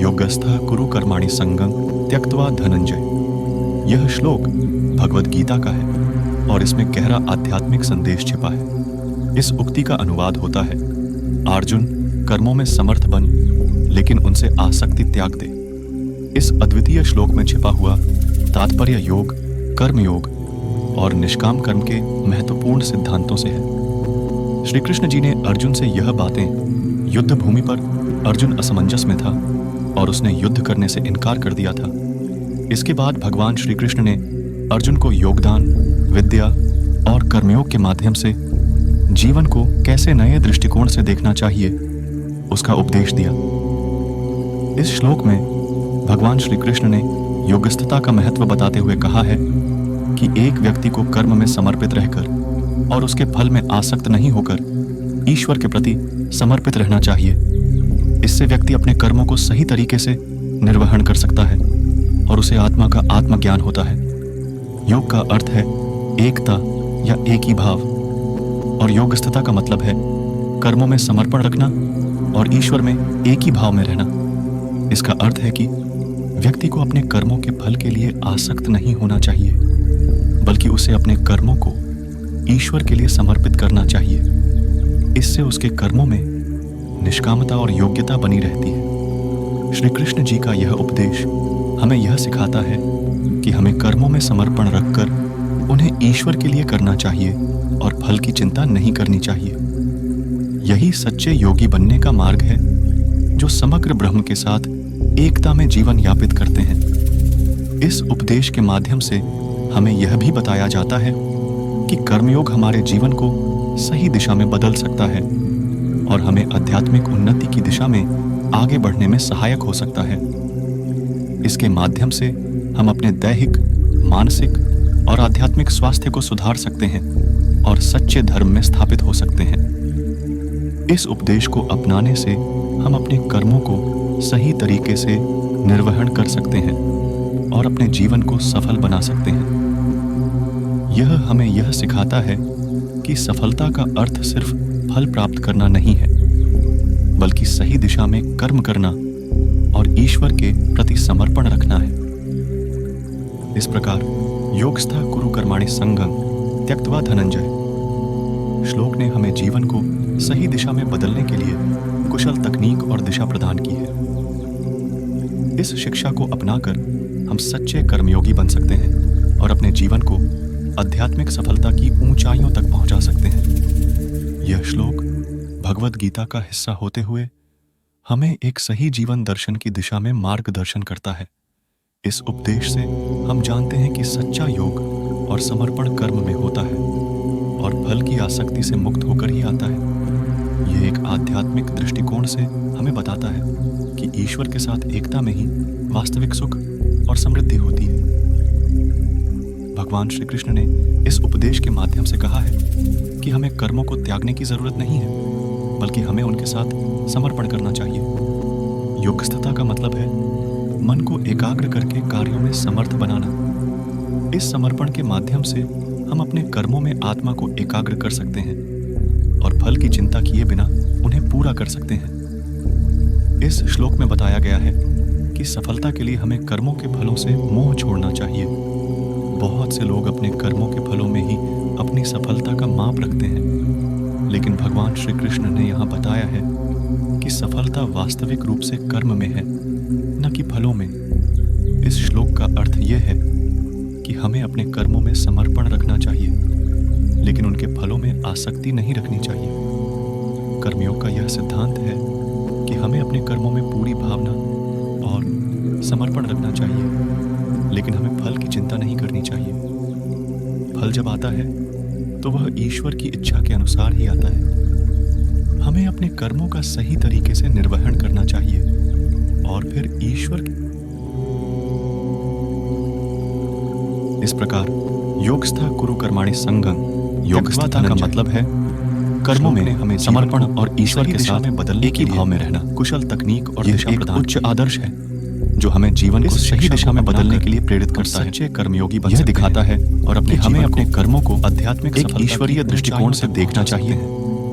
योगस्थः कुरु कर्माणि संगं त्यक्त्वा धनंजय। यह श्लोक भगवद गीता का है और इसमें गहरा आध्यात्मिक संदेश छिपा है। इस उक्ति का अनुवाद होता है, अर्जुन कर्मों में समर्थ बन, लेकिन उनसे आसक्ति त्याग दे। इस अद्वितीय श्लोक में छिपा हुआ तात्पर्य योग, कर्मयोग और निष्काम कर्म के महत्वपूर्ण सिद्धांतों से है। श्री कृष्ण जी ने अर्जुन से यह बातें युद्ध भूमि पर अर्जुन असमंजस में था और उसने युद्ध करने से इनकार कर दिया था। इसके बाद भगवान श्री कृष्ण ने अर्जुन को योगदान, विद्या और कर्मयोग के माध्यम से जीवन को कैसे नए दृष्टिकोण से देखना चाहिए उसका उपदेश दिया। इस श्लोक में भगवान श्री कृष्ण ने योगस्थता का महत्व बताते हुए कहा है कि एक व्यक्ति को कर्म में समर्पित रहकर और उसके फल में आसक्त नहीं होकर ईश्वर के प्रति समर्पित रहना चाहिए। इससे व्यक्ति अपने कर्मों को सही तरीके से निर्वहन कर सकता है और उसे आत्मा का आत्मज्ञान होता है। योग का अर्थ है एकता या एक ही भाव, और योगस्थता का मतलब है कर्मों में समर्पण रखना और ईश्वर में एक ही भाव में रहना। इसका अर्थ है कि व्यक्ति को अपने कर्मों के फल के लिए आसक्त नहीं होना चाहिए, बल्कि उसे अपने कर्मों को ईश्वर के लिए समर्पित करना चाहिए। इससे उसके कर्मों में निष्कामता और योग्यता बनी रहती है। श्री कृष्ण जी का यह उपदेश हमें यह सिखाता है कि हमें कर्मों में समर्पण रखकर उन्हें ईश्वर के लिए करना चाहिए और फल की चिंता नहीं करनी चाहिए। यही सच्चे योगी बनने का मार्ग है, जो समग्र ब्रह्म के साथ एकता में जीवन यापित करते हैं। इस उपदेश के माध्यम से हमें यह भी बताया जाता है कि कर्मयोग हमारे जीवन को सही दिशा में बदल सकता है और हमें आध्यात्मिक उन्नति की दिशा में आगे बढ़ने में सहायक हो सकता है। इसके माध्यम से हम अपने दैहिक, मानसिक और आध्यात्मिक स्वास्थ्य को सुधार सकते हैं और सच्चे धर्म में स्थापित हो सकते हैं। इस उपदेश को अपनाने से हम अपने कर्मों को सही तरीके से निर्वहन कर सकते हैं और अपने जीवन को सफल बना सकते हैं। यह हमें यह सिखाता है कि सफलता का अर्थ सिर्फ फल प्राप्त करना नहीं है, बल्कि सही दिशा में कर्म करना और ईश्वर के प्रति समर्पण रखना है। इस प्रकार योगस्थः कुरु कर्माणि संगं त्यक्त्वा धनंजय श्लोक ने हमें जीवन को सही दिशा में बदलने के लिए कुशल तकनीक और दिशा प्रदान की है। इस शिक्षा को अपनाकर हम सच्चे कर्मयोगी बन सकते हैं और अपने जीवन को आध्यात्मिक सफलता की ऊंचाइयों तक पहुंचा सकते हैं। यह श्लोक भगवद गीता का हिस्सा होते हुए हमें एक सही जीवन दर्शन की दिशा में मार्गदर्शन करता है। इस उपदेश से हम जानते हैं कि सच्चा योग और समर्पण कर्म में होता है और फल की आसक्ति से मुक्त होकर ही आता है। यह एक आध्यात्मिक दृष्टिकोण से हमें बताता है कि ईश्वर के साथ एकता में ही वास्तविक सुख और समृद्धि होती है। भगवान श्री कृष्ण ने इस उपदेश के माध्यम से कहा है कि हमें कर्मों को त्यागने की जरूरत नहीं है, बल्कि हमें उनके साथ समर्पण करना चाहिए। योगस्थता का मतलब है मन को एकाग्र करके कार्यों में समर्थ बनाना। इस समर्पण के माध्यम से हम अपने कर्मों में आत्मा को एकाग्र कर सकते हैं और फल की चिंता किए बिना उन्हें पूरा कर सकते हैं। इस श्लोक में बताया गया है कि सफलता के लिए हमें कर्मों के फलों से मोह छोड़ना चाहिए। बहुत से लोग अपने कर्मों के फलों में ही अपनी सफलता का माप रखते हैं, लेकिन भगवान श्री कृष्ण ने यहाँ बताया है कि सफलता वास्तविक रूप से कर्म में है, न कि फलों में। इस श्लोक का अर्थ यह है कि हमें अपने कर्मों में समर्पण रखना चाहिए, लेकिन उनके फलों में आसक्ति नहीं रखनी चाहिए। कर्मयोग का यह सिद्धांत है कि हमें अपने कर्मों में पूरी भावना और समर्पण रखना चाहिए, लेकिन हमें फल की चिंता नहीं करनी चाहिए। फल जब आता है तो वह ईश्वर की इच्छा के अनुसार ही आता है। हमें अपने कर्मों का सही तरीके से निर्वहन करना चाहिए और फिर ईश्वर इस प्रकार योगस्थः कुरु कर्माणि संगं योगस्थता का मतलब है कर्मों में हमें समर्पण और ईश्वर के साथ बदलने एक ही भाव में रहना। कुशल तकनीक और दिशा प्रदान उच्च आदर्श है जो हमें जीवन को सही दिशा में बदलने के लिए प्रेरित करता है। सच्चे कर्मयोगी बन सकते हैं। दिखाता है और अपने हमें अपने कर्मों को आध्यात्मिक एक ईश्वरीय दृष्टिकोण से देखना चाहिए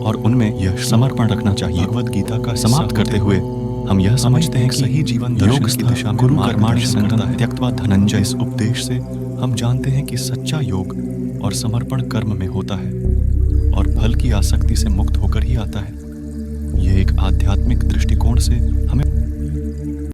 और उनमें यह समर्पण रखना चाहिए। भगवद गीता का समाप्त करते हुए हम यह समझते हैं कि सही जीवन योग की दिशा में गुरु कर्माणि संगं त्यक्त्वा धनंजय। इस उपदेश से हम जानते हैं कि सच्चा योग और समर्पण कर्म में होता है और फल की आसक्ति से मुक्त होकर ही आता है। यह एक आध्यात्मिक दृष्टिकोण से हमें